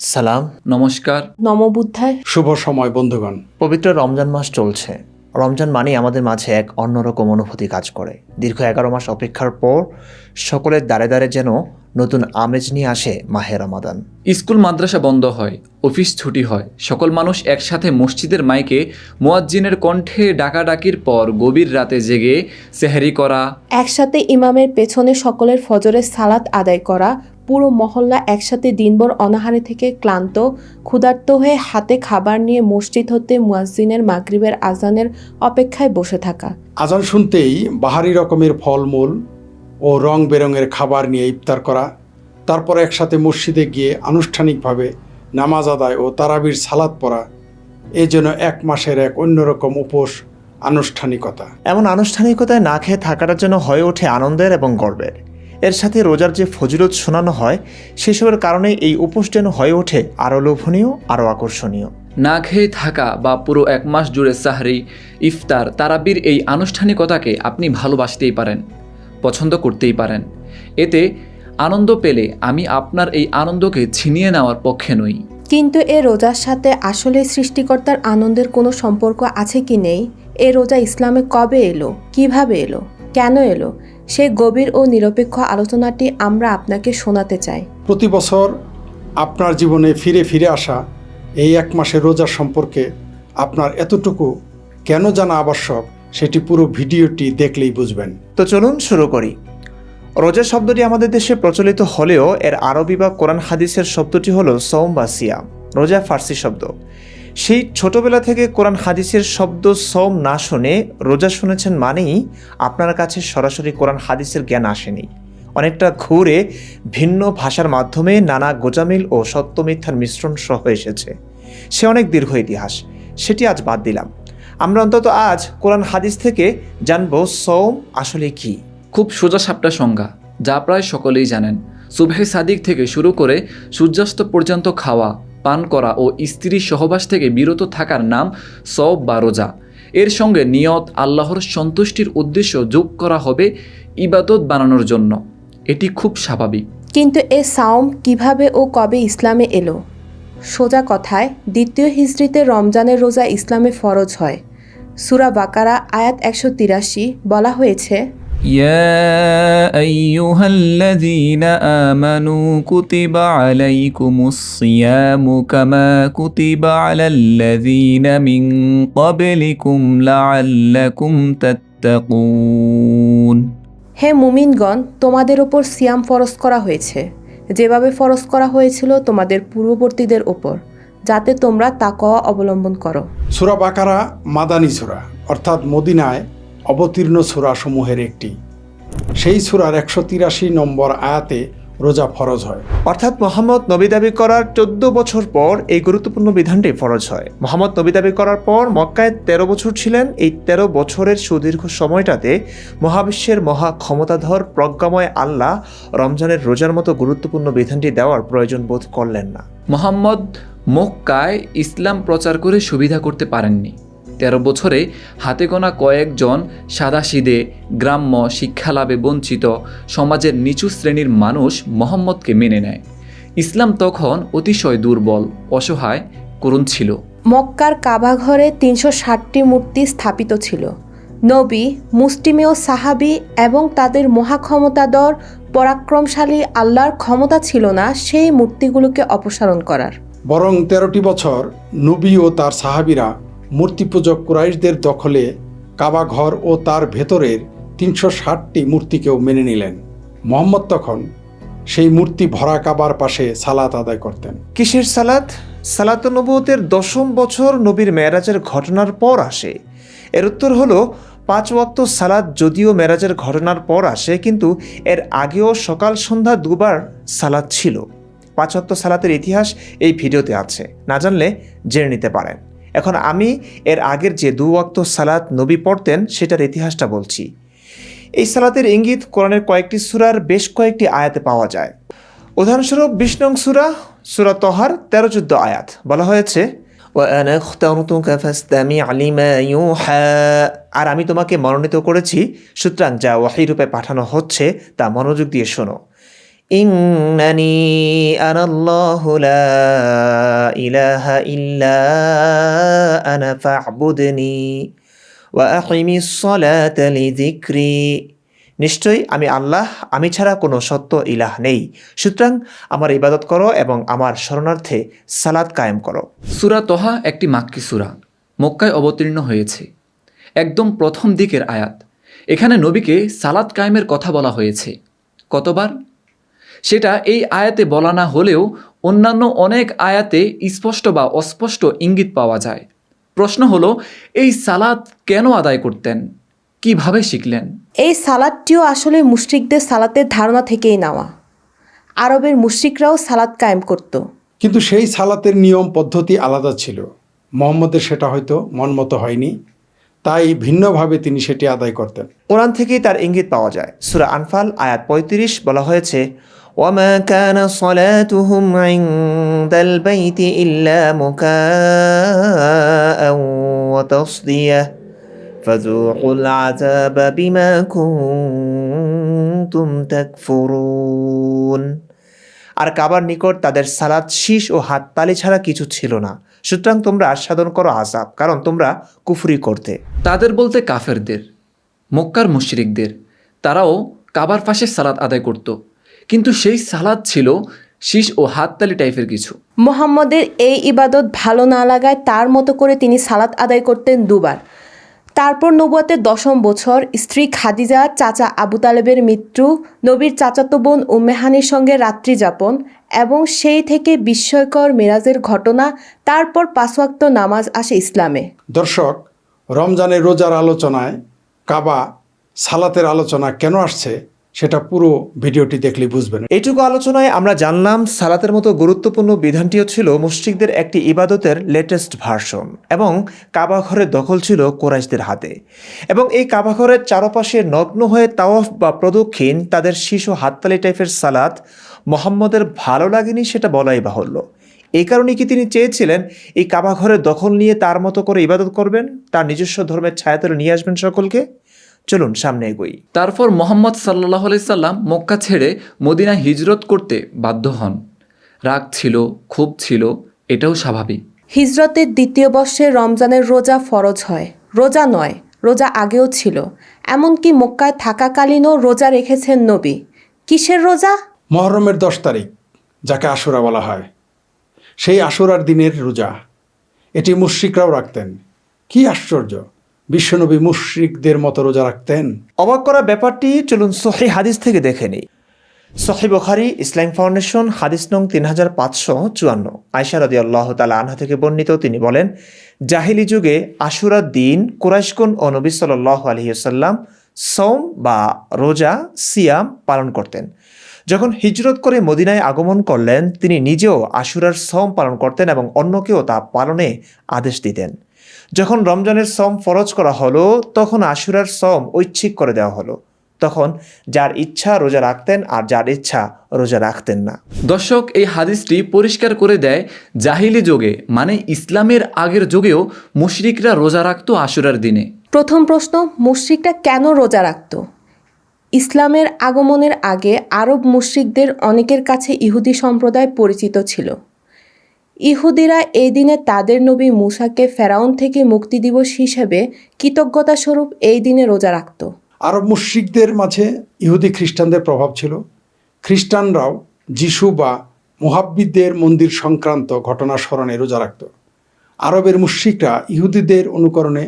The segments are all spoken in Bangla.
সালাম। নমস্কার। নমবুদ্ধায় শুভ সময় বন্ধুগণ। পবিত্র রমজান মাস চলছে। রমজান মানেই আমাদের মাঝে এক অন্যরকম অনুভূতি কাজ করে। দীর্ঘ 11 মাস অপেক্ষার পর সকলের দ্বারে দ্বারে যেন নতুন আমেজ নিয়ে আসে মাহে রমাদান। স্কুল মাদ্রাসা বন্ধ হয়, অফিস ছুটি হয়, সকল মানুষ একসাথে মসজিদের মাইকে মুয়াজ্জিনের কণ্ঠে ডাকাডাকির পর গভীর রাতে জেগে সেহরি করা, একসাথে ইমামের পেছনে সকলের ফজরের সালাত আদায় করা, পুরো মহল্লা একসাথে দিনভর অনাহারে থেকে ক্লান্ত ক্ষুধার্ত হয়ে হাতে খাবার নিয়ে মসজিদ হতে মুয়াজ্জিনের মাগরিবের আজানের অপেক্ষায় বসে থাকা। আজান শুনতেই বাহারি রকমের ফলমূল ও রং বেরঙের খাবার নিয়ে ইফতার করা, তারপর একসাথে মসজিদে গিয়ে আনুষ্ঠানিকভাবে নামাজ আদায় ও তারাবির সালাত পড়া, এ যেন এক মাসের এক অন্যরকম উপোস আনুষ্ঠানিকতা। এমন আনুষ্ঠানিকতায় না খেয়ে থাকাটা যেন হয়ে ওঠে আনন্দের এবং গর্বের। এর সাথে রোজার যে ফজিলত শোনানো হয় সেসবের কারণে এই উপোস যেন হয়ে ওঠে আরও লোভনীয়, আরও আকর্ষণীয়। না খেয়ে থাকা বা পুরো এক মাস জুড়ে সাহরি, ইফতার, তারাবির এই আনুষ্ঠানিকতাকে আপনি ভালোবাসতেই পারেন, পছন্দ করতেই পারেন। এতে আনন্দ পেলে আমি আপনার এই আনন্দকে ছিনিয়ে নেওয়ার পক্ষে নই। কিন্তু এ রোজার সাথে আসলে সৃষ্টিকর্তার আনন্দের কোনো সম্পর্ক আছে কি নেই? এ রোজা ইসলামে কবে এলো, কিভাবে এলো, কেন এলো, সেই গভীর ও নিরপেক্ষ আলোচনাটি আমরা আপনাকে শোনাতে চাই। প্রতি বছর আপনার জীবনে ফিরে ফিরে আসা এই এক মাসের রোজার সম্পর্কে আপনার এতটুকু কেন জানা আবশ্যক সেটি পুরো ভিডিওটি দেখলেই বুঝবেন। তো চলুন শুরু করি। রোজা শব্দটি আমাদের দেশে প্রচলিত হলেও এর আরবি বা কোরআন হাদিসের শব্দটি হলো সওম বা সিয়াম। রোজা ফার্সি শব্দ। সেই ছোটবেলা থেকে কোরআন হাদিসের শব্দ সওম না শুনে রোজা শুনেছেন মানেই আপনার কাছে সরাসরি কোরআন হাদিসের জ্ঞান আসেনি। অনেকটা ঘুরে ভিন্ন ভাষার মাধ্যমে নানা গোজামিল ও সত্য মিথ্যার মিশ্রণ সহ এসেছে। সে অনেক দীর্ঘ ইতিহাস, সেটি আজ বাদ দিলাম। আমরা অন্তত আজ কোরআন হাদিস থেকে জানব সওম আসলে কি। খুব সোজা সাপটা সংজ্ঞা, যা প্রায় সকলেই জানেন। সুবহে সাদিক থেকে শুরু করে সূর্যাস্ত পর্যন্ত খাওয়া, পান করা ও স্ত্রীর সহবাস থেকে বিরত থাকার নাম সওম বা রোজা। এর সঙ্গে নিয়ত আল্লাহর সন্তুষ্টির উদ্দেশ্য যোগ করা হবে ইবাদত বানানোর জন্য। এটি খুব স্বাভাবিক। কিন্তু এ সাওম কিভাবে ও কবে ইসলামে এলো? সোজা কথায়, দ্বিতীয় হিজরিতে রমজানের রোজা ইসলামে ফরজ হয়। সূরা বাকারা আয়াত 183 বলা হয়েছে, يا أيها الذين آمنوا كتب عليكم الصيام كما كتب على الذين من قبلكم لعلكم تتقون। হে মুমিনগণ, তোমাদের ওপর সিয়াম ফরজ করা হয়েছে যেভাবে ফরজ করা হয়েছিল তোমাদের পূর্ববর্তীদের ওপর, যাতে তোমরা তাকওয়া অবলম্বন করো। সূরা বাকারা মাদানী সূরা, অর্থাৎ মদিনায় অবতীর্ণ সূরা সমূহের একটি। সেই সূরার 183 নম্বর আয়াতে রোজা ফরজ হয়। অর্থাৎ মোহাম্মদ নবী দাবি করার 14 বছর পর এই গুরুত্বপূর্ণ বিধানটি ফরজ হয়। মোহাম্মদ নবী দাবি করার পর মক্কায় 13 বছর ছিলেন। এই 13 বছরের সুদীর্ঘ সময়টাতে মহাবিশ্বের মহা ক্ষমতাধর প্রজ্ঞাময় আল্লাহ রমজানের রোজার মতো গুরুত্বপূর্ণ বিধানটি দেওয়ার প্রয়োজন বোধ করলেন না। মুহাম্মদ মক্কায় ইসলাম প্রচার করে সুবিধা করতে পারেননি। 13 বছরে হাতে গোনা কয়েকজন সাদাসিদে গ্রাম্য শিক্ষালাভে বঞ্চিত সমাজের নিচু শ্রেণীর মানুষ মোহাম্মদকে মেনে নেয়। ইসলাম তখন অতিশয় দুর্বল, অসহায়, করুণ ছিল। মক্কার কাবাঘরে 360টি মূর্তি স্থাপিত ছিল। নবী, মুসলিমীয় সাহাবী এবং তাদের মহাক্ষমতাধর পরাক্রমশালী আল্লাহর ক্ষমতা ছিল না সেই মূর্তিগুলোকে অপসারণ করার। বরং 13টি বছর নবী ও তার সাহাবীরা মূর্তিপূজক কুরাইশদের দখলে কাবা ঘর ও তার ভেতরের 360টি মূর্তিকেও মেনে নিলেন। মোহাম্মদ তখন সেই মূর্তি ভরা কাবার পাশে সালাত আদায় করতেন। কিসের সালাত? সালাত নবুয়তের 10ম বছর নবীর মেরাজের ঘটনার পর আসে। এর উত্তর হলো 5 ওয়াক্ত সালাত যদিও মেরাজের ঘটনার পর আসে, কিন্তু এর আগেও সকাল সন্ধ্যা দুবার সালাত ছিল। 5 ওয়াক্ত সালাতের ইতিহাস এই ভিডিওতে আছে, না জানলে জেনে নিতে পারেন। এখন আমি এর আগের যে 2 ওয়াক্ত সালাত নবী পড়তেন সেটার ইতিহাসটা বলছি। এই সালাতের ইঙ্গিত কোরআনের কয়েকটি সূরার বেশ কয়েকটি আয়াতে পাওয়া যায়। উদাহরণস্বরূপ 20 নং সূরা, সূরা তহার 13-14 আয়াত বলা হয়েছে, وَأَنَا اخْتَرْتُكَ فَاسْتَمِعْ لِمَا يُوحَى। আর আমি তোমাকে মনোনীত করেছি, সুতরাং যা ওয়াহী রূপে পাঠানো হচ্ছে তা মনোযোগ দিয়ে শোনো। ইন্নানি আনাল্লাহু লা ইলাহা ইল্লা আনা ফা'বুদনি ওয়া আকিমিস সালাতা লিযিকরি। নিশ্চয়ই আমি আল্লাহ, আমি ছাড়া কোনো সত্য ইলাহ নেই, সুতরাং আমার ইবাদত করো এবং আমার শরণার্থে সালাত কায়েম করো। সূরা তহা একটি মাক্কি সূরা, মক্কায় অবতীর্ণ হয়েছে। একদম প্রথম দিকের আয়াত। এখানে নবীকে সালাত কায়েমের কথা বলা হয়েছে। কতবার? সেটা এই আয়াতে বলা না হলেও অন্যান্য অনেক আয়াতে স্পষ্ট বা অস্পষ্ট ইঙ্গিত পাওয়া যায়। প্রশ্ন হলো, এই সালাত কেন আদায় করতেন? কিভাবে শিখলেন? এই সালাদটিও আসলে মুশরিকদের সালাতের ধারণা থেকেই নেওয়া। আরবের মুশরিকরাও সালাত কায়েম করত। কিন্তু সেই সালাতের নিয়ম পদ্ধতি আলাদা ছিল। মোহাম্মদের সেটা হয়তো মন মতো হয়নি, তাই ভিন্নভাবে তিনি সেটি আদায় করতেন। কোরআন থেকেই তার ইঙ্গিত পাওয়া যায়। সূরা আনফাল আয়াত 35 বলা হয়েছে, ওয়ামা কানা সালাতুহুম ইনদাল বাইতি ইল্লা মুকাআন ওয়া তাসদিয়া ফাযুকুল আযাবা বিমা কুনতুম তাকফুরুন। আর কাবার নিকট তাদের সালাত শীষ ও হাততালি ছাড়া কিছু ছিল না, সুতরাং তোমরা আস্বাদন করো আযাব, কারণ তোমরা কুফরি করতে। তাদের বলতে কাফেরদের, মক্কার মুশরিকদের। তারাও কাবার পাশে সালাত আদায় করত, কিন্তু সেই সালাত ছিল শীষ ও হাততালি টাইপের কিছু। মুহাম্মদের এই ইবাদত ভালো না লাগায় তার মতো করে তিনি সালাত আদায় করতেন দুবার। তারপর নবুয়তের 10ম বছর স্ত্রী খাদিজা, চাচা আবু তালেবের মৃত্যু, নবীর চাচাতো বোন উম্মে হানির সঙ্গে রাত্রি যাপন এবং সেই থেকে বিস্ময়কর মেরাজের ঘটনা, তারপর 5 ওয়াক্ত নামাজ আসে ইসলামে। দর্শক, রমজানের রোজার আলোচনায় কাবা সালাতের আলোচনা কেন আসছে সেটা পুরো ভিডিওটি দেখলে বুঝবেন। এইটুকু আলোচনায় আমরা জানলাম সালাতের মতো গুরুত্বপূর্ণ বিধানটিও ছিল মুশরিকদের একটি ইবাদতের লেটেস্ট ভার্সন, এবং কাবা ঘরের দখল ছিল কোরাইশদের হাতে। এবং এই কাবা ঘরের চারপাশে নগ্ন হয়ে তাওয়াফ বা প্রদক্ষিণ, তাদের শিশু হাততালি টাইপের সালাত মোহাম্মদের ভালো লাগেনি, সেটা বলাই বাহুল্য। এই কারণে কি তিনি চেয়েছিলেন এই কাবা ঘরের দখল নিয়ে তার মতো করে ইবাদত করবেন, তার নিজস্ব ধর্মের ছায়াতলে নিয়ে আসবেন সকলকে? চলুন সামনে এগোই। তারপর মোহাম্মদ সাল্লাল্লাহু আলাইহি সাল্লাম মক্কা ছেড়ে মদিনায় হিজরত করতে বাধ্য হন। রাগ ছিল, ক্ষোভ ছিল, এটাও স্বাভাবিক। হিজরতের 2য় বর্ষে রমজানের রোজা ফরজ হয়। রোজা নয়, রোজা আগেও ছিল। এমনকি মক্কায় থাকাকালীনও রোজা রেখেছেন নবী। কিসের রোজা? মহরমের 10 তারিখ, যাকে আশুরা বলা হয়, সেই আশুরার দিনের রোজা। এটি মুশরিকরাও রাখতেন। কি আশ্চর্য, বিশ্বনবী মুশরিকদের মতো রোজা রাখতেন। অবাক করা ব্যাপারটি চলুন সহিহ হাদিস থেকে দেখে নিই। সহিহ বুখারী, ইসলাম ফাউন্ডেশন, হাদিস নং 3554। আয়েশা রাদিয়াল্লাহু তাআলা আনহা থেকে বর্ণিত, তিনি বলেন, জাহিলি যুগে আশুরার দিন কুরাইশগণ ও নবী সাল্লাল্লাহু আলাইহি ওয়াসাল্লাম সওম বা রোজা, সিয়াম পালন করতেন। যখন হিজরত করে মদিনায় আগমন করলেন, তিনি নিজেও আশুরার সওম পালন করতেন এবং অন্যকেও তা পালনে আদেশ দিতেন। যখন রমজানের সওম ফরজ করা হলো, তখন আশুরার সওম ঐচ্ছিক করে দেওয়া হলো। তখন যার ইচ্ছা রোজা রাখতেন আর যার ইচ্ছা রোজা রাখতেন না। দর্শক, এই হাদিসটি পরিষ্কার করে দেয়, জাহিলি যুগে মানে ইসলামের আগের যুগেও মুশরিকরা রোজা রাখত আশুরার দিনে। প্রথম প্রশ্ন, মুশরিকরা কেন রোজা রাখত? ইসলামের আগমনের আগে আরব মুশরিকদের অনেকের কাছে ইহুদি সম্প্রদায় পরিচিত ছিল। ইহুদিরা এই দিনে তাদের নবী মুসাকে ফেরাউন থেকে মুক্তি দিবস হিসেবে কৃতজ্ঞতাস্বরূপ এই দিনে রোজা রাখত। আরব মুশরিকদের মাঝে ইহুদি খ্রিস্টানদের প্রভাব ছিল। খ্রিস্টানরাও যিশু বা মুহাব্বিদের মন্দির সংক্রান্ত ঘটনা স্মরণে রোজা রাখত। আরবের মুশরিকরা ইহুদিদের অনুকরণে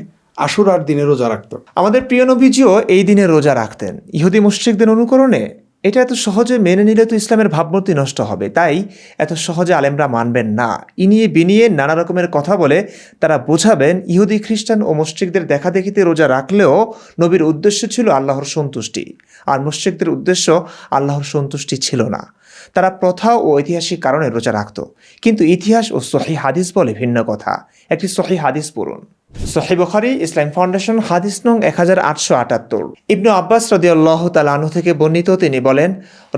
আশুরার দিনে রোজা রাখত। আমাদের প্রিয় নবীজিও এই দিনে রোজা রাখতেন ইহুদি মুশরিকদের অনুকরণে। এটা এত সহজে মেনে নিলে তো ইসলামের ভাবমূর্তি নষ্ট হবে, তাই এত সহজে আলেমরা মানবেন না। ইনিয়ে বিনিয়ে নানা রকমের কথা বলে তারা বোঝাবেন ইহুদি খ্রিস্টান ও মুশরিকদের দেখাদেখিতে রোজা রাখলেও নবীর উদ্দেশ্য ছিল আল্লাহর সন্তুষ্টি, আর মুশরিকদের উদ্দেশ্য আল্লাহর সন্তুষ্টি ছিল না। তারা প্রথা ও ঐতিহাসিক কারণে রোজা রাখত, কিন্তু ইতিহাস ও সহিহ হাদিস বলে ভিন্ন কথা। একটি সহিহ হাদিস পড়ুন। সহিহ বুখারী, ইসলাম ফাউন্ডেশন, হাদিস নং 1878। ইবনু আব্বাস রাদিয়াল্লাহু তাআলা আনহু থেকে বর্ণিত, তিনি বলেন,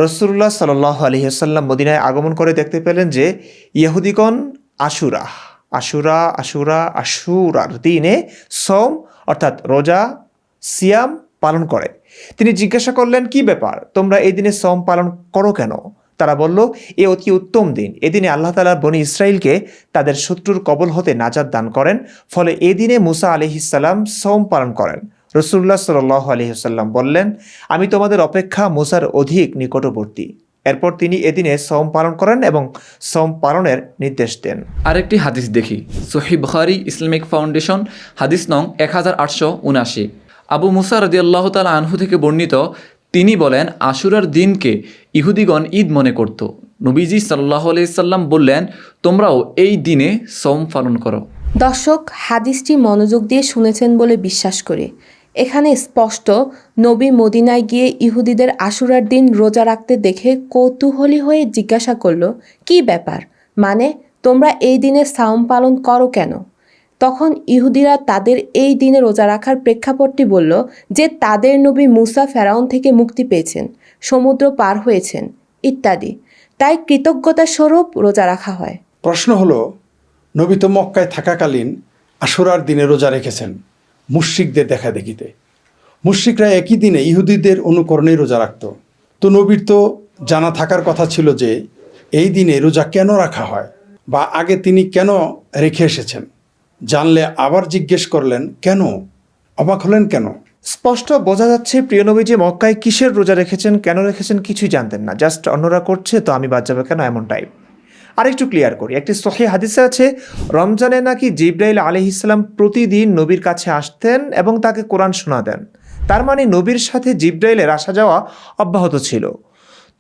রাসূলুল্লাহ সাল্লাল্লাহু আলাইহি ওয়াসাল্লাম মদিনায় আগমন করে দেখতে পেলেন যে ইহুদিগণ আশুরার দিনে সওম অর্থাৎ রোজা, সিয়াম পালন করে তিনি জিজ্ঞাসা করলেন, কি ব্যাপার, তোমরা এই দিনে সওম পালন করো কেন? তারা বলল, এ অতি উত্তম দিন। এদিনে আল্লাহ তাআলা বনি ইসরাইলকে তাদের শত্রুর কবল হতে নাজাত দান করেন, ফলে এদিনে মুসা আলাইহিসসালাম সওম পালন করেন। রাসূলুল্লাহ সাল্লাল্লাহু আলাইহি ওয়াসাল্লাম বললেন, আমি তোমাদের অপেক্ষা মুসার অধিক নিকটবর্তী। এরপর তিনি এদিনে সওম পালন করেন এবং সওম পালনের নির্দেশ দেন। আরেকটি হাদিস দেখি, সহিহ বুখারী ইসলামিক ফাউন্ডেশন, হাদিস নং 1879। আবু মুসা রাদিয়াল্লাহু তাআলা আনহু থেকে বর্ণিত, তিনি বলেন, আশুরার দিনকে ইহুদিগণ ঈদ মনে করত। নবীজি সাল্লাল্লাহু আলাইহি সাল্লাম বললেন, তোমরাও এই দিনে সওম পালন করো। দর্শক, হাদিসটি মনোযোগ দিয়ে শুনেছেন বলে বিশ্বাস করি। এখানে স্পষ্ট নবী মদিনায় গিয়ে ইহুদিদের আশুরার দিন রোজা রাখতে দেখে কৌতূহলী হয়ে জিজ্ঞাসা করলো, কি ব্যাপার, মানে তোমরা এই দিনে সাওম পালন করো কেন? তখন ইহুদিরা তাদের এই দিনে রোজা রাখার প্রেক্ষাপটটি বলল যে তাদের নবী মুসা ফেরাউন থেকে মুক্তি পেয়েছেন, সমুদ্র পার হয়েছেন ইত্যাদি, তাই কৃতজ্ঞতা স্বরূপ রোজা রাখা হয়। প্রশ্ন হলো, নবী তো মক্কায় থাকাকালীন আশুরার দিনে রোজা রেখেছেন মুশরিকদের দেখা দেখিতে। মুশরিকরা একই দিনে ইহুদিদের অনুকরণেই রোজা রাখত। তো নবীর তো জানা থাকার কথা ছিল যে এই দিনে রোজা কেন রাখা হয়, বা আগে তিনি কেন রেখে এসেছেন। জানলে আবার জিজ্ঞেস করলেন কেন, অবাক হলেন কেন? স্পষ্ট বোঝা যাচ্ছে প্রিয় নবীজি মক্কায় কিসের রোজা রেখেছেন, কেন রেখেছেন কিছুই জানতেন না। জাস্ট অন্যরা করছে তো আমি বাদ যাবে কেন, এমন টাইপ। আরেকটু ক্লিয়ার করি, একটি সহিহ হাদিসে আছে রমজানে নাকি জিবরাইল আলাইহিস সালাম প্রতিদিন নবীর কাছে আসতেন এবং তাকে কোরআন শোনাতেন। তার মানে নবীর সাথে জিবরাইলের আসা যাওয়া অব্যাহত ছিল।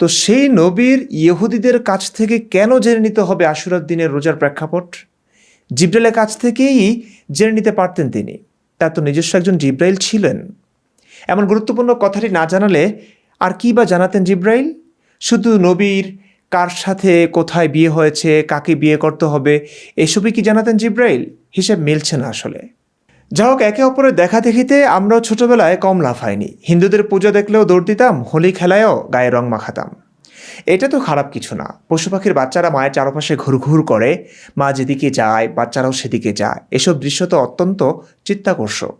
তো সেই নবীর ইহুদিদের কাছ থেকে কেন জেনে নিতে হবে আশুরার দিনের রোজার প্রেক্ষাপট? জিবরাইলের কাছ থেকেই জেনে নিতে পারতেন তিনি, তার তো নিজস্ব একজন জিবরাইল ছিলেন। এমন গুরুত্বপূর্ণ কথাটি না জানালে আর কি বা জানাতেন জিবরাইল? শুধু নবীর কার সাথে কোথায় বিয়ে হয়েছে, কাকে বিয়ে করতে হবে, এসবই কি জানাতেন জিবরাইল? হিসেব মিলছে না আসলে। যা হোক, একে অপরের দেখা দেখিতে আমরাও ছোটবেলায় কম লাফাইনি। হিন্দুদের পূজা দেখলেও দৌড় দিতাম, হোলি খেলায়ও গায়ে রং মাখাতাম। এটা তো খারাপ কিছু না। পশু পাখির বাচ্চারা মায়ের চারপাশে ঘুরঘুর করে, মা যেদিকে যায় বাচ্চারাও সেদিকে যায়, এসব দৃশ্য তো অত্যন্ত চিত্তাকর্ষক।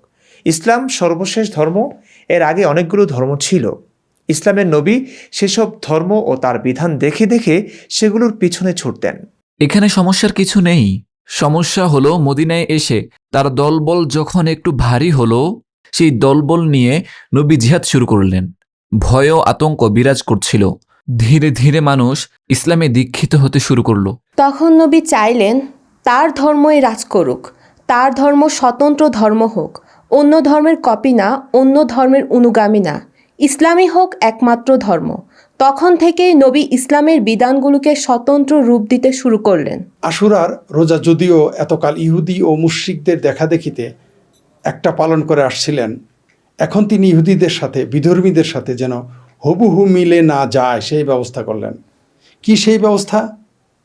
ইসলাম সর্বশেষ ধর্ম, এর আগে অনেকগুলো ধর্ম ছিল। ইসলামের নবী সেসব ধর্ম ও তার বিধান দেখে দেখে সেগুলোর পিছনে ছুটতেন। এখানে সমস্যার কিছু নেই। সমস্যা হলো মদিনায় এসে তার দলবল যখন একটু ভারী হলো, সেই দলবল নিয়ে নবী জিহাদ শুরু করলেন। ভয় ও আতঙ্ক বিরাজ করছিল। ধীরে ধীরে মানুষ ইসলামে দীক্ষিত হতে শুরু করলো। তখন নবী চাইলেন তার ধর্মই রাজ করুক, তার ধর্ম স্বতন্ত্র ধর্ম হোক, অন্য ধর্মের কপি না, অন্য ধর্মের অনুগামী না, ইসলামই হোক একমাত্র ধর্ম। তখন থেকেই নবী ইসলামের বিধানগুলোকে স্বতন্ত্র রূপ দিতে শুরু করলেন। আশুরার রোজা যদিও এতকাল ইহুদি ও মুশরিকদের দেখা দেখিতে একটা পালন করে আসছিলেন, এখন তিনি ইহুদিদের সাথে, বিধর্মীদের সাথে যেন হুবহু মিলে না যায় সেই ব্যবস্থা করলেন। কি সেই ব্যবস্থা?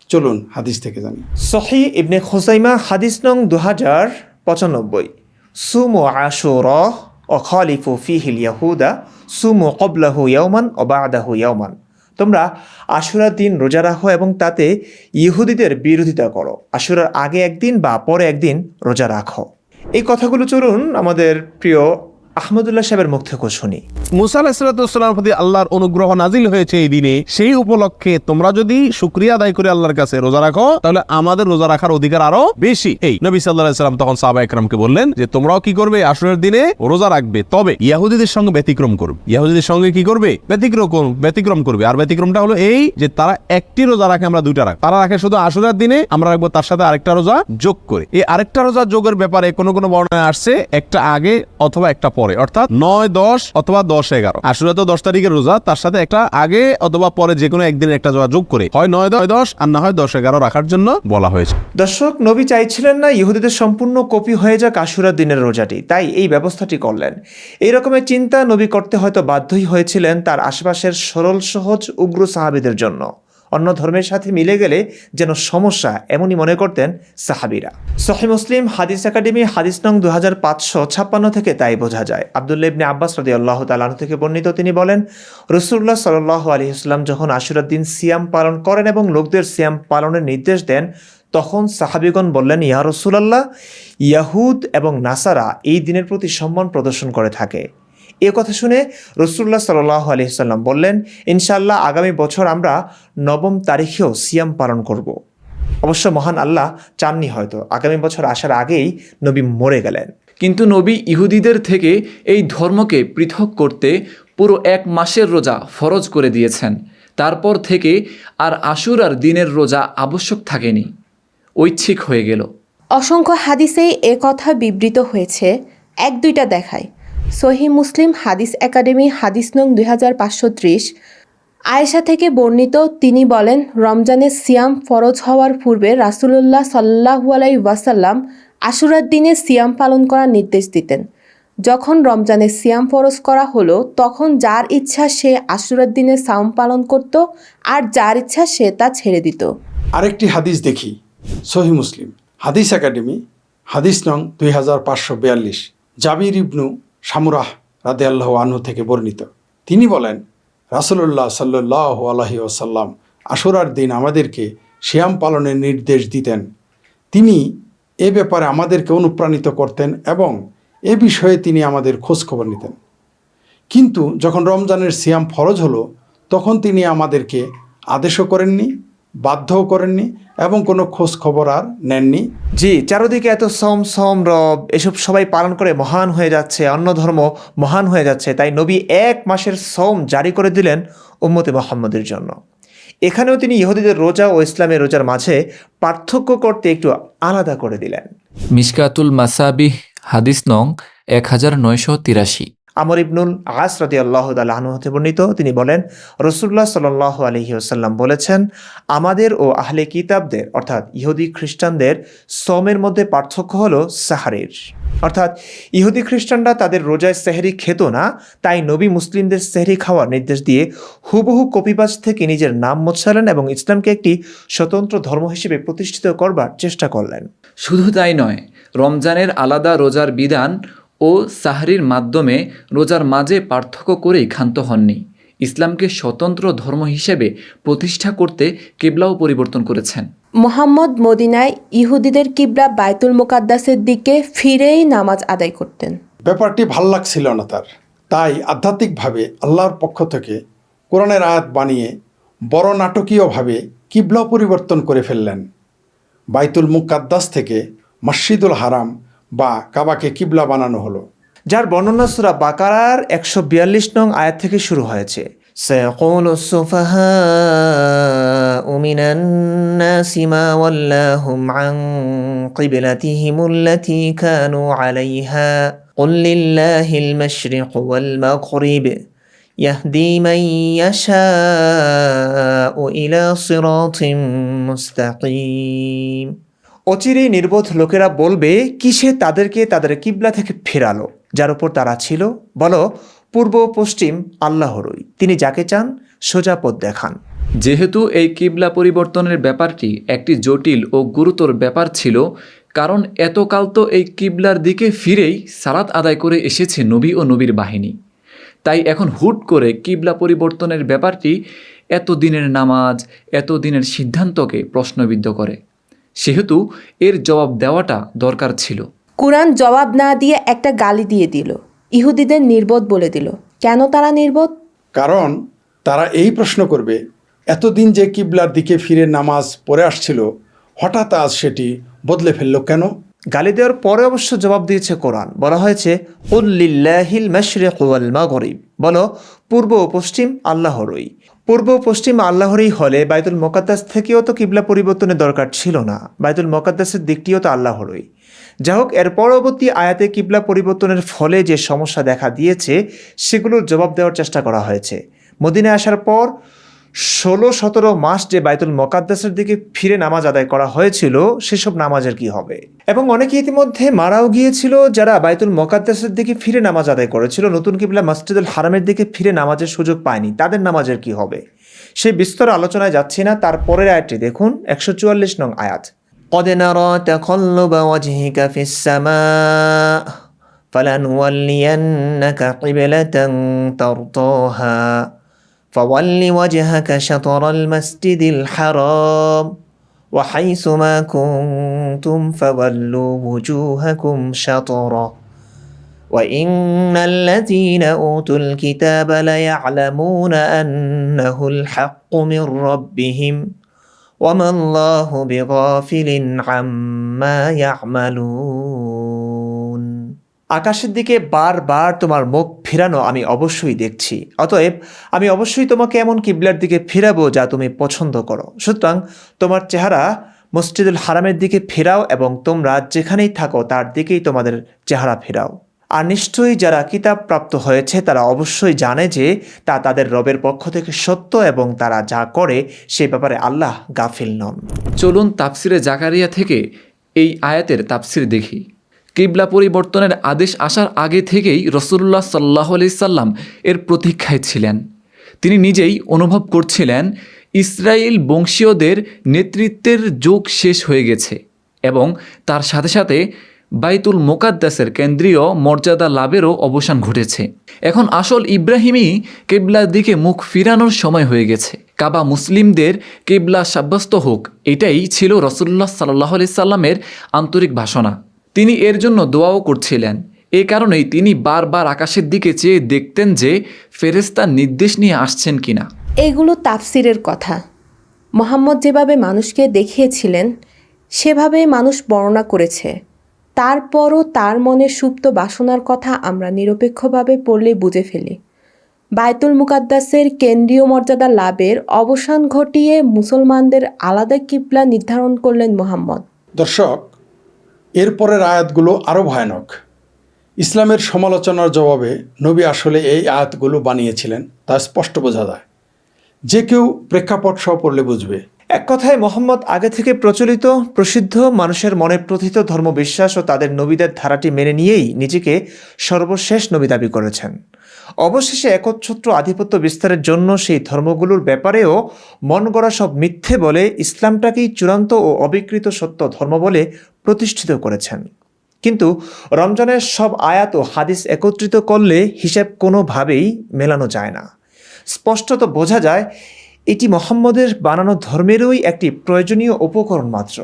চলুন হাদিস থেকে জানি। সহিহ ইবনে খুজাইমা হাদিস নং 2095, সুমু আশুরা ও খালিফু ফিহিল ইয়াহুদা সুমু ক্বাবলাহু ইয়াওমান ও বা'দাহু ইয়াওমান। তোমরা আশুরার দিন রোজা রাখো এবং তাতে ইহুদিদের বিরোধিতা করো। আশুরার আগে একদিন বা পরে একদিন রোজা রাখো। এই কথাগুলো চলুন আমাদের প্রিয় আহমদুল্লাহ সাহেবের মুখ থেকে শুনি। মুসা আলাইহিসসালামের প্রতি আল্লাহর অনুগ্রহ নাজিল হয়েছে এই দিনে, সেই উপলক্ষে তোমরা যদি শুকরিয়া আদায় করে আল্লাহর কাছে রোজা রাখো, তাহলে আমাদের রোজা রাখার অধিকার আরো বেশি। এই নবী সাল্লাল্লাহু আলাইহি ওয়াসাল্লাম তখন সাহাবা একরামকে বললেন যে তোমরাও কি করবে, আশুরার দিনে রোজা রাখবে, তবে ইহুদিদের সঙ্গে ব্যতিক্রম করবে। ইহুদিদের সঙ্গে কি করবে? ব্যতিক্রম করবে। আর ব্যতিক্রমটা হলো এই যে তারা একটি রোজা রাখে, আমরা দুইটা রাখি। তারা রাখে শুধু আশুরার দিনে, আমরা রাখবো তার সাথে আরেকটা রোজা যোগ করে। এই আরেকটা রোজা যোগের ব্যাপারে কোনো কোনো বর্ণনা আসছে একটা আগে অথবা একটা পরে, অর্থাৎ 9-10 অথবা 10-11। আশুরা তো 10 তারিখের রোজা, তার সাথে একটা আগে অথবা পরে যে কোনো একদিন একটা রোজা যোগ করে হয় 9-10 আর না হয় 10-11 রাখার জন্য বলা হয়েছে। দর্শক, নবী চাইছিলেন না ইহুদিদের সম্পূর্ণ কপি হয়ে যাক আশুরার দিনের রোজাটি, তাই এই ব্যবস্থাটি করলেন। এই রকমের চিন্তা নবী করতে হয়তো বাধ্যই হয়েছিলেন তার আশেপাশের সরল সহজ উগ্র সাহাবীদের জন্য। অন্য ধর্মের সাথে মিলে গেলে যেন সমস্যা, এমনই মনে করতেন সাহাবীরা। সহিহ মুসলিম হাদিস একাডেমি হাদিস নং 2556 থেকে তাই বোঝা যায়। আব্দুল্লাহ ইবনে আব্বাস রাদিয়াল্লাহু তাআলা আনহু থেকে বর্ণিত, তিনি বলেন, রাসূলুল্লাহ সাল্লাল্লাহু আলাইহি ওয়াসাল্লাম যখন আশুরার দিন সিয়াম পালন করেন এবং লোকদের সিয়াম পালনের নির্দেশ দেন, তখন সাহাবীগণ বললেন, ইয়া রাসূলুল্লাহ, ইয়াহুদ এবং নাসারা এই দিনের প্রতি সম্মান প্রদর্শন করে থাকে। এ কথা শুনে রাসূলুল্লাহ সাল্লাল্লাহু আলাইহি সাল্লাম বললেন, ইনশাআল্লাহ আগামী বছর আমরা 9 তারিখেও সিয়াম পালন করব। অবশ্য মহান আল্লাহ চাননি হয়তো আগামী বছর আসার আগেই নবী মরে গেলেন। কিন্তু নবী ইহুদিদের থেকে এই ধর্মকে পৃথক করতে পুরো 1 মাসের রোজা ফরজ করে দিয়েছেন। তারপর থেকে আর আশুরার দিনের রোজা আবশ্যক থাকেনি, ঐচ্ছিক হয়ে গেল। অসংখ্য হাদিসেই এ কথা বিবৃত হয়েছে, 1-2টা দেখায়। সহিহ মুসলিম হাদিস একাডেমি হাদিস নং 2530, আয়েশা থেকে বর্ণিত, তিনি বলেন, রমজানের সিয়াম ফরজ হওয়ার পূর্বে রাসূলুল্লাহ সাল্লাল্লাহু আলাইহি ওয়াসাল্লাম আশুরার দিনে সিয়াম পালন করার নির্দেশ দিতেন। যখন রমজানের সিয়াম ফরজ করা হলো, তখন যার ইচ্ছা সে আশুরার দিনে সাওম পালন করত, আর যার ইচ্ছা সে তা ছেড়ে দিত। আরেকটি হাদিস দেখি, সহিহ মুসলিম হাদিস একাডেমি হাদিস নং 2542, জাবির ইবনু সামুরাহ রাদিয়াল্লাহু আনহু থেকে বর্ণিত, তিনি বলেন, রাসূলুল্লাহ সাল্লাল্লাহু আলাইহি ওয়াসাল্লাম আশুরার দিন আমাদেরকে সিয়াম পালনের নির্দেশ দিতেন। তিনি এ ব্যাপারে আমাদেরকে অনুপ্রাণিত করতেন এবং এ বিষয়ে তিনি আমাদের খোঁজখবর নিতেন। কিন্তু যখন রমজানের সিয়াম ফরজ হলো, তখন তিনি আমাদেরকে আদেশও করেননি, বাধ্যও করেননি এবং কোনো খোঁজ খবর আর নেননি। জি, চারদিকে এত সম রব এসব সবাই পালন করে মহান হয়ে যাচ্ছে, অন্য ধর্ম মহান হয়ে যাচ্ছে, তাই নবী 1 মাসের সওম জারি করে দিলেন উম্মতে মুহাম্মদের জন্য। এখানেও তিনি ইহুদিদের রোজা ও ইসলামের রোজার মাঝে পার্থক্য করতে একটু আলাদা করে দিলেন। মিশকাতুল মাসাবিহ হাদিস নং 1983। আমর ইবনুল আস রাদিয়াল্লাহু তাআলা আনহু হতে বর্ণিত, তিনি বলেন, রাসূলুল্লাহ সাল্লাল্লাহু আলাইহি ওয়াসাল্লাম বলেছেন, আমাদের ও আহলে কিতাবদের অর্থাৎ ইহুদি খ্রিস্টানদের সওমের মধ্যে পার্থক্য হলো সাহরির। অর্থাৎ ইহুদি খ্রিস্টানরা তাদের রোজায় সেহরি খেত না, তাই নবী মুসলিমদের সেহরি খাওয়ার নির্দেশ দিয়ে হুবহু কপিপাজ থেকে নিজের নাম মোছালেন এবং ইসলামকে একটি স্বতন্ত্র ধর্ম হিসেবে প্রতিষ্ঠিত করবার চেষ্টা করলেন। শুধু তাই নয়, রমজানের আলাদা রোজার বিধান ও সাহরির মাধ্যমে রোজার মাঝে পার্থক্য করেই ক্ষান্ত হননি। ইসলামকে স্বতন্ত্র ধর্ম হিসেবে প্রতিষ্ঠা করতে কিবলাও পরিবর্তন করেছেন। মুহাম্মদ মদিনায় ইহুদিদের কিবলা বাইতুল মুকাদ্দাসের দিকে ফিরেই নামাজ আদায় করতেন। ব্যাপারটি ভাল লাগছিল না তার, তাই আধ্যাত্মিকভাবে আল্লাহর পক্ষ থেকে কোরআনের আয়াত বানিয়ে বড় নাটকীয়ভাবে কিবলা পরিবর্তন করে ফেললেন। বাইতুল মুকাদ্দাস থেকে মসজিদুল হারাম বা কাবাকে কিবলা বানানো হলো, যার বর্ণনা সূরা বাকারার 142 নং আয়াত থেকে শুরু হয়েছে। সায়াকুলু সুফাহাউ মিনান নাসি মা ওয়াল্লাহুম আন কিবলাতিহিমুল্লাতী কানু আলাইহা কুল লিল্লাহিল মাশরিকু ওয়াল মাগরিব ইয়াহদি মান ইয়াশাউ ইলা সিরাতিম মুস্তাকিম। অচিরেই নির্বোধ লোকেরা বলবে, কিসে তাদেরকে তাদের কিবলা থেকে ফেরালো, যার উপর তারা ছিল? বলো, পূর্ব পশ্চিম আল্লাহরই, তিনি যাকে চান সোজা পথ দেখান। যেহেতু এই কিবলা পরিবর্তনের ব্যাপারটি একটি জটিল ও গুরুতর ব্যাপার ছিল, কারণ এতকাল তো এই কিবলার দিকে ফিরেই সালাত আদায় করে এসেছে নবী ও নবীর বাহিনী, তাই এখন হুট করে কিবলা পরিবর্তনের ব্যাপারটি এত দিনের নামাজ, এত দিনের সিদ্ধান্তকে প্রশ্নবিদ্ধ করে। সেহেতু এর জবাব দেওয়াটা দরকার ছিল। কুরআন জবাব না দিয়ে একটা গালি দিয়ে দিল, ইহুদিদের নির্বোধ বলে দিল। কেন তারা নির্বোধ? কারণ তারা এই প্রশ্ন করবে, এতদিন যে কিবলার দিকে ফিরে নামাজ পড়ে আসছিল, হঠাৎ আজ সেটি বদলে ফেলল কেন? গালি দেওয়ার পরে অবশ্য জবাব দিয়েছে কোরআন, বলা হয়েছে কুল লিল্লাহিল মাশরিকু ওয়াল মাগরিব, বলো পূর্ব ও পশ্চিম আল্লাহরই। পূর্ব পশ্চিম আল্লাহরই হলে বাইতুল মুকাদ্দাস থেকেও তো কিবলা পরিবর্তনের দরকার ছিল না, বাইতুল মুকাদ্দাসের দিকটিও তো আল্লাহরই। যাই হোক, এর পরবর্তী আয়াতে কিবলা পরিবর্তনের ফলে যে সমস্যা দেখা দিয়েছে সেগুলোর জবাব দেওয়ার চেষ্টা করা হয়েছে। মদিনায় আসার পর 16-17 মাস যে বাইতুল মুকাদ্দাসের দিকে ফিরে নামাজ আদায় করা হয়েছিল, সেসব নামাজের কি হবে? এবং অনেকে ইতিমধ্যে মারাও গিয়েছিল যারা বাইতুল মুকাদ্দাসের দিকে ফিরে নামাজ আদায় করেছিল, নতুন কিবলা মসজিদুল হারামের দিকে ফিরে নামাজের সুযোগ পায়নি, তাদের নামাজের কি হবে? সেই বিস্তর আলোচনায় যাচ্ছি না, তারপরের আয়াতটি দেখুন, 144 নং আয়াত। قد نرى تقلب وجهك في السماء فلنولينك قبلة ترضاها فول وجهك شطر المسجد الحرام وحيث ما كنتم فولوا وجوهكم شطره وَإِنَّ الَّذِينَ أُوتُوا الْكِتَابَ لَيَعْلَمُونَ أَنَّهُ الْحَقُّ مِنْ رَبِّهِمْ وَمَا اللَّهُ بِغَافِلٍ عَمَّا يَعْمَلُونَ। আকাশের দিকে বারবার তোমার মুখ ফিরানো আমি অবশ্যই দেখছি, অতএব আমি অবশ্যই তোমাকে এমন কিবলার দিকে ফিরাবো যা তুমি পছন্দ করো। সুতরাং তোমার চেহারা মসজিদুল হারামের দিকে ফেরাও এবং তোমরা যেখানেই থাকো তার দিকেই তোমাদের চেহারা ফেরাও। আর নিশ্চয়ই যারা কিতাব প্রাপ্ত হয়েছে তারা অবশ্যই জানে যে তা তাদের রবের পক্ষ থেকে সত্য এবং তারা যা করে সে ব্যাপারে আল্লাহ গাফিল নন। চলুন তাফসিরে জাকারিয়া থেকে এই আয়াতের তাফসির দেখি। কিবলা পরিবর্তনের আদেশ আসার আগে থেকেই রাসূলুল্লাহ সাল্লাল্লাহু আলাইহি সাল্লাম এর প্রতীক্ষায় ছিলেন। তিনি নিজেই অনুভব করছিলেন ইসরায়েল বংশীয়দের নেতৃত্বের যুগ শেষ হয়ে গেছে এবং তার সাথে সাথে বাইতুল মুকাদ্দাসের কেন্দ্রীয় মর্যাদা লাভেরও অবসান ঘটেছে। এখন আসল ইব্রাহিমই কিবলার দিকে মুখ ফিরানোর সময় হয়ে গেছে। কাবা মুসলিমদের কিবলা সাব্যস্ত হোক, এটাই ছিল রাসূলুল্লাহ সাল্লাল্লাহু আলাইহি সাল্লামের আন্তরিক বাসনা। তিনি এর জন্য দোয়াও করছিলেন। এ কারণেই তিনি বারবার আকাশের দিকে চেয়ে দেখতেন যে ফেরেশতা নির্দেশ নিয়ে আসছেন কিনা। এগুলো তাফসিরের কথা। মুহাম্মদ যেভাবে মানুষকে দেখিয়েছিলেন সেভাবে মানুষ বর্ণনা করেছে। তারপরও তার মনে সুপ্ত বাসনার কথা আমরা নিরপেক্ষভাবে পড়লে বুঝে ফেলি। বাইতুল মুকাদ্দাসের কেন্দ্রীয় মর্যাদা লাভের অবসান ঘটিয়ে মুসলমানদের আলাদা কিবলা নির্ধারণ করলেন মুহাম্মদ। দর্শক, এরপরের আয়াতগুলো আরও ভয়ানক। ইসলামের সমালোচনার জবাবে নবী আসলে এই আয়াতগুলো বানিয়েছিলেন তা স্পষ্ট বোঝা যায়। যে কেউ প্রেক্ষাপট সহ পড়লে বুঝবে। এক কথায় মোহাম্মদ আগে থেকে প্রচলিত প্রসিদ্ধ মানুষের মনে প্রথিত ধর্মবিশ্বাস ও তাদের নবীদের ধারাটি মেনে নিয়েই নিজেকে সর্বশেষ নবী দাবি করেছেন। অবশেষে একচ্ছত্র আধিপত্য বিস্তারের জন্য সেই ধর্মগুলোর ব্যাপারেও মন গড়া সব মিথ্যে বলে ইসলামটাকেই চূড়ান্ত ও অবিকৃত সত্য ধর্ম বলে প্রতিষ্ঠিত করেছেন। কিন্তু রমজানের সব আয়াত ও হাদিস একত্রিত করলে হিসেব কোনোভাবেই মেলানো যায় না। স্পষ্টত বোঝা যায় এটি মুহাম্মদের বানানো ধর্মেরই একটি প্রয়োজনীয় উপকরণ মাত্র।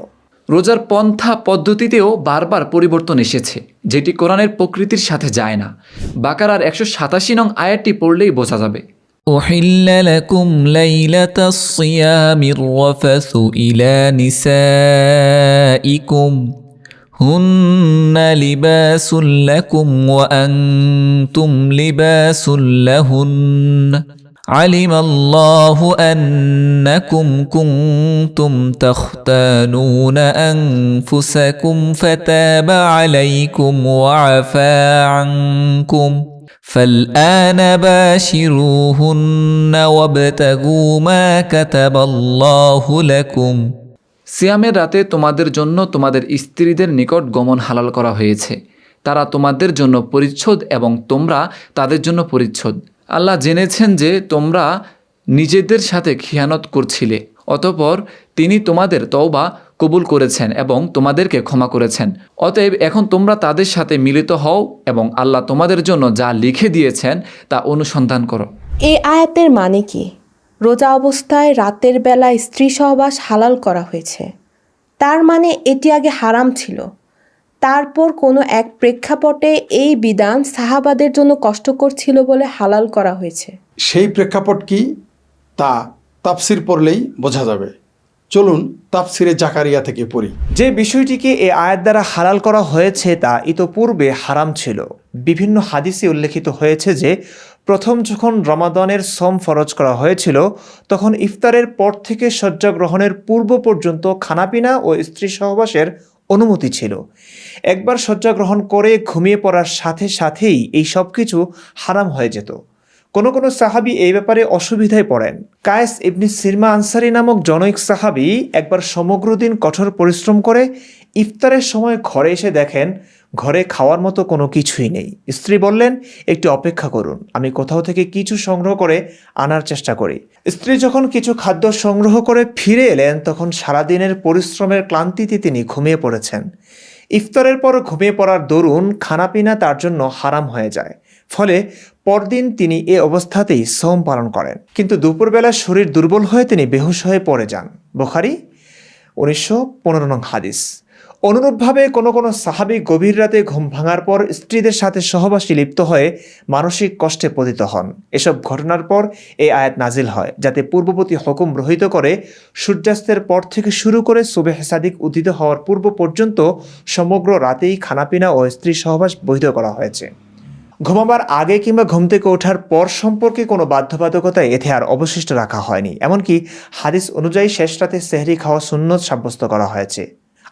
রোজার পন্থা পদ্ধতিতেও বারবার পরিবর্তন এসেছে, যেটি কোরআনের প্রকৃতির সাথে যায় না। বাকারার 187 নং আয়াতটি পড়লেই বোঝা যাবে। أحل لكم ليلة الصيام الرفث إلى نسائكم هن لباس لكم وأنتم لباس لهن علم الله أنكم كنتم تختانون أنفسكم فتاب عليكم وعفى عنكم فالآن باشروهن وابتغوا ما كتب الله لكم। সিয়ামের রাতে তোমাদের জন্য তোমাদের স্ত্রীদের নিকট গমন হালাল করা হয়েছে। তারা তোমাদের জন্য পরিচ্ছদ এবং তোমরা তাদের জন্য পরিচ্ছদ। আল্লাহ জেনেছেন যে তোমরা নিজেদের সাথে খিয়ানত করছিলে, অতঃপর তিনি তোমাদের তওবা কবুল করেছেন এবং তোমাদেরকে ক্ষমা করেছেন। অতএব এখন তোমরা তাদের সাথে মিলিত হও এবং আল্লাহ তোমাদের জন্য যা লিখে দিয়েছেন তা অনুসন্ধান করো। এই আয়াতের মানে কি? রোজা অবস্থায় রাতের বেলা স্ত্রী সহবাস হালাল করা হয়েছে। তার মানে এটি আগে হারাম ছিল। তারপর কোনো এক প্রেক্ষাপটে এই বিধান সাহাবাদের জন্য কষ্টকর ছিল বলে হালাল করা হয়েছে। সেই প্রেক্ষাপট কি তা তাফসির পড়লেই বোঝা যাবে। চলুন তাফসিরে জাকারিয়া থেকে পড়ি। যে বিষয়টিকে এই আয়াত দ্বারা হালাল করা হয়েছে তা ইতোপূর্বে হারাম ছিল। বিভিন্ন হাদিসে উল্লেখিত হয়েছে যে প্রথম যখন রমাদানের সম ফরজ করা হয়েছিল তখন ইফতারের পর থেকে শয্যা গ্রহণের পূর্ব পর্যন্ত খানাপিনা ও স্ত্রী সহবাসের অনুমতি ছিল। একবার শয্যা গ্রহণ করে ঘুমিয়ে পড়ার সাথে সাথেই এই সব কিছু হারাম হয়ে যেত। কোনো কোনো সাহাবি এই ব্যাপারে অসুবিধায় পড়েন। কায়েস ইবনে সিরমা আনসারী নামক জনৈক সাহাবি একবার সমগ্র দিন কঠোর পরিশ্রম করে ইফতারের সময় ঘরে এসে দেখেন ঘরে খাওয়ার মতো কোনো কিছুই নেই। স্ত্রী বললেন, একটু অপেক্ষা করুন, আমি কোথাও থেকে কিছু সংগ্রহ করে আনার চেষ্টা করি। স্ত্রী যখন কিছু খাদ্য সংগ্রহ করে ফিরে এলেন তখন সারাদিনের পরিশ্রমের ক্লান্তিতে তিনি ঘুমিয়ে পড়েছেন। ইফতারের পর ঘুমিয়ে পড়ার দরুন খানাপিনা তার জন্য হারাম হয়ে যায়। ফলে পরদিন তিনি এ অবস্থাতেই সওম পালন করেন। কিন্তু দুপুরবেলা শরীর দুর্বল হয়ে তিনি বেহুশ হয়ে পড়ে যান। বুখারী 1915 নং হাদিস। অনুরূপভাবে কোনো কোনো সাহাবী গভীর রাতে ঘুম ভাঙার পর স্ত্রীদের সাথে সহবাসে লিপ্ত হয়ে মানসিক কষ্টে পতিত হন। এসব ঘটনার পর এই আয়াত নাজিল হয়, যাতে পূর্ববর্তী হুকুম রহিত করে সূর্যাস্তের পর থেকে শুরু করে সুবহে সাদিক উদিত হওয়ার পূর্ব পর্যন্ত সমগ্র রাতেই খানাপিনা ও স্ত্রী সহবাস বৈধ করা হয়েছে। ঘুমাবার আগে কিংবা ঘুম থেকে ওঠার পর সম্পর্কে কোনো বাধ্যবাধকতা এতে আর অবশিষ্ট রাখা হয়নি। এমনকি হাদিস অনুযায়ী শেষ রাতে সেহরি খাওয়া সুন্নত সাব্যস্ত করা হয়েছে।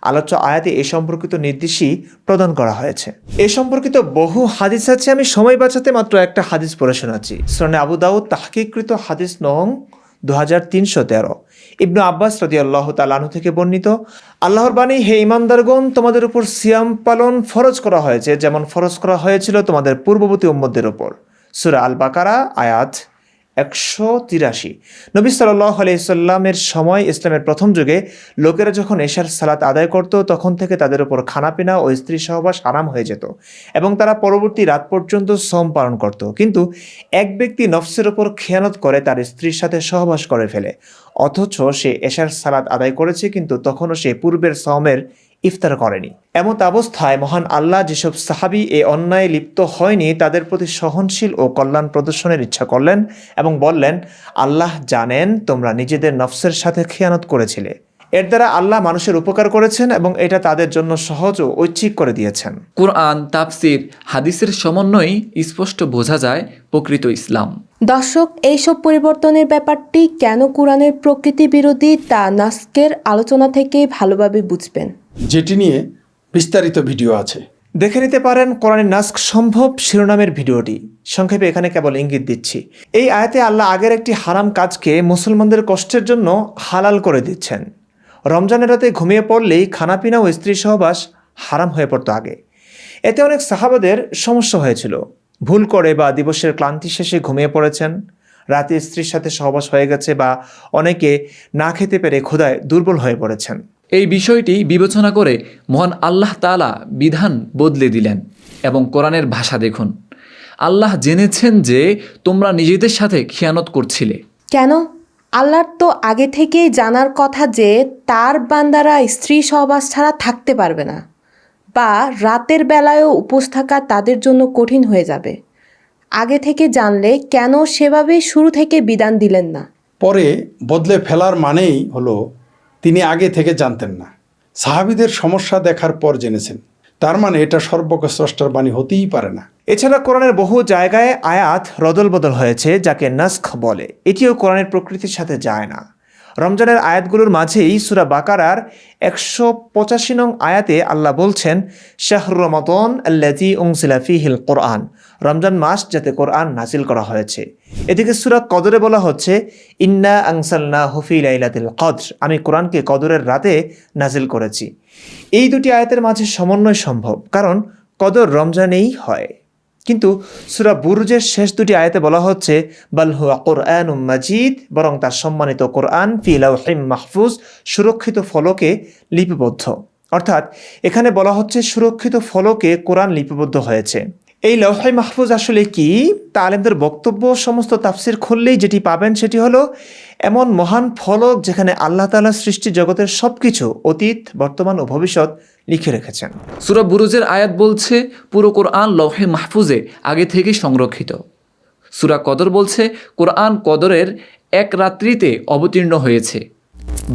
আলোচ্য আয়াতে এ সম্পর্কিত নির্দেশই প্রদান করা হয়েছে। এ সম্পর্কিত বহু হাদিস আছে, আমি সময় বাঁচাতে মাত্র একটা হাদিস পড়ে শোনাচ্ছি। সুনানে আবু দাউদ তাহকিকৃত হাদিস নং 2313। ইবনু আব্বাস রাদিয়াল্লাহু তাআলা আনহু থেকে বর্ণিত, আল্লাহর বাণী, হে ঈমানদারগণ, তোমাদের উপর সিয়াম পালন ফরজ করা হয়েছে যেমন ফরজ করা হয়েছিল তোমাদের পূর্ববর্তী উম্মতদের উপর। সূরা আল বাকারা আয়াত 183। নবী সাল্লাল্লাহু আলাইহি সাল্লামের সময় ইসলামের প্রথম যুগে লোকেরা যখন এশার সালাত আদায় করত, তখন থেকে তাদের উপর খানাপিনা ও স্ত্রী সহবাস হারাম হয়ে যেত এবং তারা পরবর্তী রাত পর্যন্ত সওম পালন করত। কিন্তু এক ব্যক্তি নফসের উপর খেয়ানত করে তার স্ত্রীর সাথে সহবাস করে ফেলে, অথচ সে এশার সালাত আদায় করেছে, কিন্তু তখনও সে পূর্বের সওমের ইফতার করেনি। এমত অবস্থায় মহান আল্লাহ যেসব সাহাবী এ অন্যায় লিপ্ত হয়নি তাদের প্রতি সহনশীল ও কল্যাণ প্রদর্শনের ইচ্ছা করলেন এবং বললেন, আল্লাহ জানেন তোমরা নিজেদের নফসের সাথে খেয়ানত করেছিলে। এর দ্বারা আল্লাহ মানুষের উপকার করেছেন এবং এটা তাদের জন্য সহজ ও ঐচ্ছিক করে দিয়েছেন। কোরআন, তাফসির, হাদিসের সমন্বয়ে স্পষ্ট বোঝা যায় প্রকৃত ইসলাম। দর্শক, এইসব পরিবর্তনের ব্যাপারটি কেন কোরআনের প্রকৃতি বিরোধী তা নাস্কের আলোচনা থেকে ভালোভাবে বুঝবেন, যেটি নিয়ে বিস্তারিত ভিডিও আছে। দেখে নিতে পারেন কোরআনে নাস্ক সম্ভব শিরোনামের ভিডিওটি। সংক্ষেপে এখানে কেবল ইঙ্গিত দিচ্ছি। এই আয়াতে আল্লাহ আগের একটি হারাম কাজকে মুসলমানদের কষ্টের জন্য হালাল করে দিচ্ছেন। রমজানের রাতে ঘুমিয়ে পড়লেই খানাপিনা ও স্ত্রী সহবাস হারাম হয়ে পড়তো আগে। এতে অনেক সাহাবাদের সমস্যা হয়েছিল। ভুল করে বা দিবসের ক্লান্তি শেষে ঘুমিয়ে পড়েছেন, রাতে স্ত্রীর সাথে সহবাস হয়ে গেছে, বা অনেকে না খেতে পেরে ক্ষুধায় দুর্বল হয়ে পড়েছেন। এই বিষয়টি বিবেচনা করে মহান আল্লাহ তাআলা বিধান বদলে দিলেন এবং কোরআনের ভাষা দেখুন। আল্লাহ জেনেছেন যে তোমরা নিজেদের সাথে খিয়ানত করছিলে। কেন? আল্লাহর তো আগে থেকেই জানার কথা যে তার বান্দারা স্ত্রী সহবাস ছাড়া থাকতে পারবে না, বা রাতের বেলায়ও উপোস থাকা তাদের জন্য কঠিন হয়ে যাবে। আগে থেকে জানলে কেন সেভাবে শুরু থেকে বিধান দিলেন না? পরে বদলে ফেলার মানেই হলো তিনি আগে থেকে জানতেন না, সাহাবীদের সমস্যা দেখার পর জেনেছেন। তার মানে এটা সর্বস্রষ্টার বাণী হতেই পারে না। এছাড়া কোরআনের বহু জায়গায় আয়াত রদল বদল হয়েছে, যাকে নাস্খ বলে। এটিও কোরআনের প্রকৃতির সাথে যায় না। রমজানের আয়াতগুলোর মাঝেই সূরা বাকারার 185 নং আয়াতে আল্লাহ বলছেন, শাহরু রমাদান আল্লাযী উনজিলা ফীহিল কোরআন, রমজান মাস যাতে কোরআন নাজিল করা হয়েছে। এদিকে সূরা কদরে বলা হচ্ছে, ইন্না আনসালনাহু ফী লাইলাতিল কদর, আমি কোরআনকে কদরের রাতে নাজিল করেছি। এই দুটি আয়াতের মাঝে সমন্বয় সম্ভব, কারণ কদর রমজানেই হয়। কিন্তু সূরা বুরুজের শেষ দুটি আয়াতে বলা হচ্ছে, বাল হুয়া কুরআনুম মাজিদ, বরং তার সম্মানিত কোরআন ফি লাওহিম মাহফুজ, সুরক্ষিত ফলকে লিপিবদ্ধ। অর্থাৎ এখানে বলা হচ্ছে সুরক্ষিত ফলকে কোরআন লিপিবদ্ধ হয়েছে। এই লৌহে মাহফুজ আসলে কি, তা আলেমদের বক্তব্য। সমস্ত তাফসির খুললেই যেটি পাবেন সেটি হলো এমন মহান ফলক যেখানে আল্লাহ তাআলা সৃষ্টি জগতের সবকিছু, অতীত, বর্তমান ও ভবিষ্যৎ লিখে রেখেছেন। সূরা বুরুজের আয়াত বলছে পুরো কোরআন লৌহে মাহফুজে আগে থেকে সংরক্ষিত। সূরা কদর বলছে কোরআন কদরের এক রাত্রিতে অবতীর্ণ হয়েছে।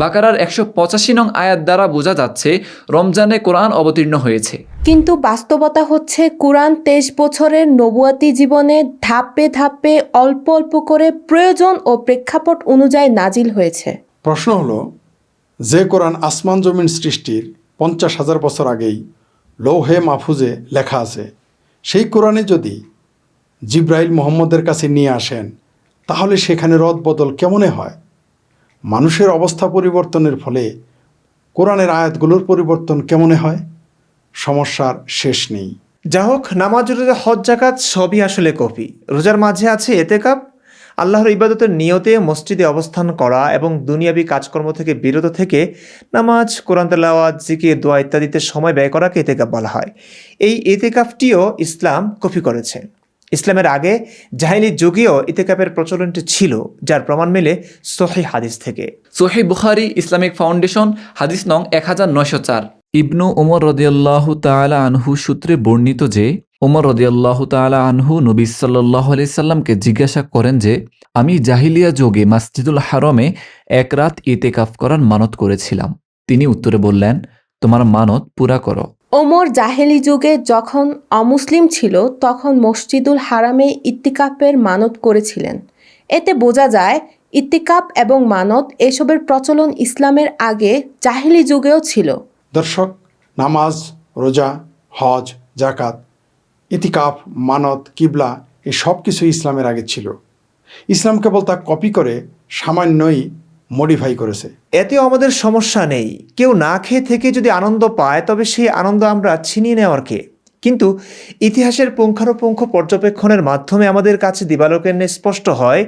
বাকারার 185 নং আয়াত দ্বারা বোঝা যাচ্ছে রমজানে কোরআন অবতীর্ণ হয়েছে। কিন্তু বাস্তবতা হচ্ছে কোরআন 23 বছরের নবুয়াতি জীবনে ধাপে ধাপে অল্প অল্প করে প্রয়োজন ও প্রেক্ষাপট অনুযায়ী নাজিল হয়েছে। প্রশ্ন হলো, যে কোরআন আসমান জমিন সৃষ্টির 50,000 বছর আগেই লৌহে মাহফুজে লেখা আছে, সেই কোরআনে যদি জিব্রাইল মুহাম্মদের কাছে নিয়ে আসেন, তাহলে সেখানে রদ বদল কেমনে হয়? মানুষের অবস্থা পরিবর্তনের ফলে কোরআনের আয়াতগুলোর পরিবর্তন কেমনে হয়? সমস্যার শেষ নেই। যা হোক, নামাজ, রোজা, হজ, যাকাত সবই আসলে কপি। রোজার মাঝে আছে এতেকাব, আল্লাহর ইবাদতের নিয়তে মসজিদে অবস্থান করা এবং দুনিয়াবি কাজকর্ম থেকে বিরত থেকে নামাজ, কোরআন তেলাওয়াত, জিকির, দোয়া ইত্যাদিতে সময় ব্যয় করাকে এতেকাব বলা হয়। এই এতেকাবটিও ইসলাম কপি করেছে। ইসলামের আগে জাহিলি যুগেও ইতিকাফের প্রচলনটি ছিল, যার প্রমাণ মেলে সহিহ হাদিস থেকে। সহিহ বুখারী ইসলামিক ফাউন্ডেশন হাদিস নং 1904। ইবনু ওমর রদিয়াল্লাহু তাআলা আনহু সূত্রে বর্ণিত যে ওমর রদিয়াল্লাহু তাআলা আনহু নবী সাল্লাল্লাহু আলাইহি সাল্লামকে জিজ্ঞাসা করেন যে, আমি জাহিলিয়া যুগে মসজিদুল হারমে এক রাত ইতিকাফ করার মানত করেছিলাম। তিনি উত্তরে বললেন, তোমার মানত পুরা করো। ওমর জাহেলি যুগে যখন অমুসলিম ছিল তখন মসজিদুল হারামে ইত্তিকাফের মানত করেছিলেন। এতে বোঝা যায় ইত্তিকাফ এবং মানত এসবের প্রচলন ইসলামের আগে জাহেলি যুগেও ছিল। দর্শক, নামাজ, রোজা, হজ, জাকাত, ইতিকাফ, মানত, কিবলা এই সব কিছু ইসলামের আগে ছিল। ইসলাম কেবল তা কপি করে সামান্যই মডিফাই করেছে। এতেও আমাদের সমস্যা নেই। কেউ না খেয়ে থেকে যদি আনন্দ পায়, তবে সেই আনন্দ আমরা ছিনিয়ে নেওয়ার কে? কিন্তু ইতিহাসের পুঙ্খানুপুঙ্খ পর্যবেক্ষণের মাধ্যমে আমাদের কাছে দিবালোকের ন্যায় স্পষ্ট হয়,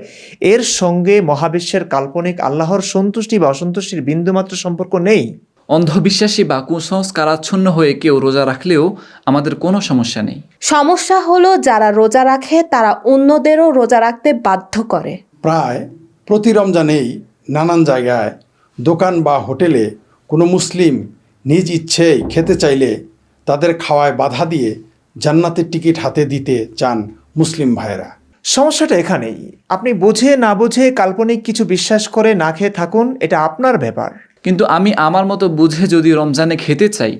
এর সঙ্গে মহাবিশ্বের কাল্পনিক আল্লাহর সন্তুষ্টি বা অসন্তুষ্টির বিন্দুমাত্র সম্পর্ক নেই। অন্ধবিশ্বাসী বা কুসংস্কারাচ্ছন্ন হয়ে কেউ রোজা রাখলেও আমাদের কোনো সমস্যা নেই। সমস্যা হলো যারা রোজা রাখে তারা অন্যদেরও রোজা রাখতে বাধ্য করে। প্রায় প্রতি রমজানেই নানান জায়গায় দোকান বা হোটেলে কোনো মুসলিম নিজ ইচ্ছেই খেতে চাইলে তাদের খাওয়ায় বাধা দিয়ে জান্নাতের টিকিট হাতে দিতে চান মুসলিম ভাইয়েরা। সমস্যাটা এখানেই। আপনি বুঝে না বুঝে কাল্পনিক কিছু বিশ্বাস করে না খেয়ে থাকুন, এটা আপনার ব্যাপার। কিন্তু আমি আমার মতো বুঝে যদি রমজানে খেতে চাই,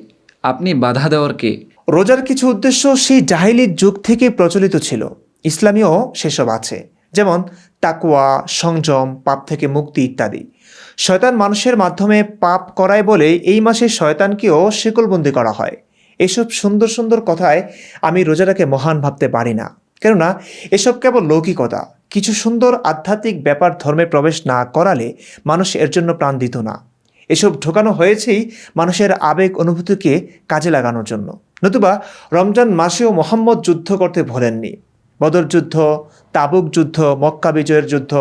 আপনি বাধা দেওয়ার কে? রোজার কিছু উদ্দেশ্য সেই জাহিলির যুগ থেকে প্রচলিত ছিল, ইসলামীও সেসব আছে, যেমন তাকওয়া, সংযম, পাপ থেকে মুক্তি ইত্যাদি। শয়তান মানুষের মাধ্যমে পাপ করায় বলে এই মাসে শয়তানকেও শিকলবন্দি করা হয়। এসব সুন্দর সুন্দর কথায় আমি রোজাটাকে মহান ভাবতে পারি না, কেননা এসব কেবল লৌকিকতা। কিছু সুন্দর আধ্যাত্মিক ব্যাপার ধর্মে প্রবেশ না করালে মানুষ এর জন্য প্রাণ দিত না। এসব ঢোকানো হয়েছেই মানুষের আবেগ অনুভূতিকে কাজে লাগানোর জন্য। নতুবা রমজান মাসেও মোহাম্মদ যুদ্ধ করতে ভোলেননি। বদর যুদ্ধ, তাবুক যুদ্ধ, মক্কা বিজয়ের যুদ্ধ,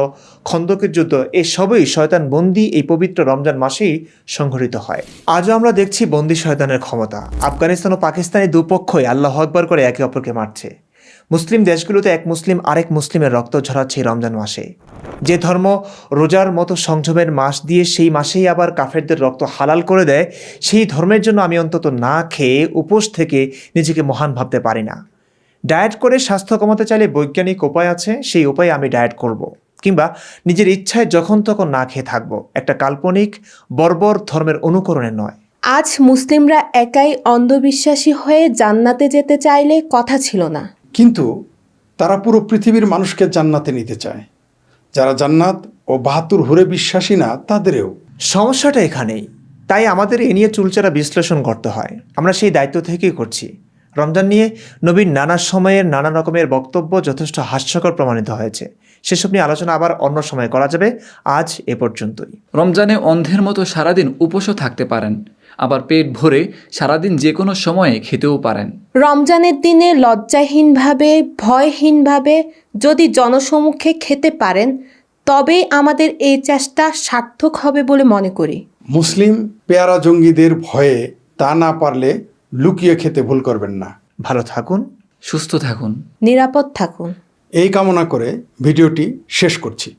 খন্দকের যুদ্ধ এসবই শয়তান বন্দি এই পবিত্র রমজান মাসেই সংঘটিত হয়। আজও আমরা দেখছি বন্দি শয়তানের ক্ষমতা। আফগানিস্তান ও পাকিস্তানি দুপক্ষই আল্লাহ আকবার করে একে অপরকে মারছে। মুসলিম দেশগুলোতে এক মুসলিম আরেক মুসলিমের রক্ত ঝরাচ্ছে রমজান মাসে। যে ধর্ম রোজার মতো সংযমের মাস দিয়ে সেই মাসেই আবার কাফেরদের রক্ত হালাল করে দেয়, সেই ধর্মের জন্য আমি অন্তত না খেয়ে উপোস থেকে নিজেকে মহান ভাবতে পারি না। ডায়েট করে স্বাস্থ্য কমাতে চাইলে বৈজ্ঞানিক উপায় আছে, সেই উপায়ে আমি ডায়েট করব। কিংবা নিজের ইচ্ছায় যখন তখন না খেয়ে থাকবো, একটা কাল্পনিক বর্বর ধর্মের অনুকরণে নয়। আজ মুসলিমরা একাই অন্ধবিশ্বাসী হয়ে জান্নাতে যেতে চাইলে কথা ছিল না। কিন্তু তারা পুরো পৃথিবীর মানুষকে জান্নাতে নিতে চায়। যারা জান্নাত ও ৭২ হুরে বিশ্বাসী না, তাদেরও সমস্যাটা এখানেই। তাই আমাদের এ নিয়ে চুলচেরা বিশ্লেষণ করতে হয়। আমরা সেই দায়িত্ব থেকেই করছি। রমজান নিয়ে নবীর নানা সময়ের নানা রকমের বক্তব্য যথেষ্ট হাস্যকর প্রমাণিত হয়েছে। সেসব নিয়ে আলোচনা আবার অন্য সময় করা যাবে। আজ এ পর্যন্তই। রমজানে অন্ধের মতো সারাদিন উপোসও থাকতে পারেন, আবার পেট ভরে সারাদিন যে কোনো সময়ে খেতেও পারেন। রমজানের দিনে লজ্জাহীনভাবে, ভয়হীনভাবে যদি জনসমক্ষে খেতে পারেন, তবেই আমাদের এই চেষ্টা সার্থক হবে বলে মনে করি। মুসলিম পেয়ারা জঙ্গিদের ভয়ে তা না পারলে লুকিয়ে খেতে ভুল করবেন না। ভালো থাকুন, সুস্থ থাকুন, নিরাপদ থাকুন। এই কামনা করে ভিডিওটি শেষ করছি।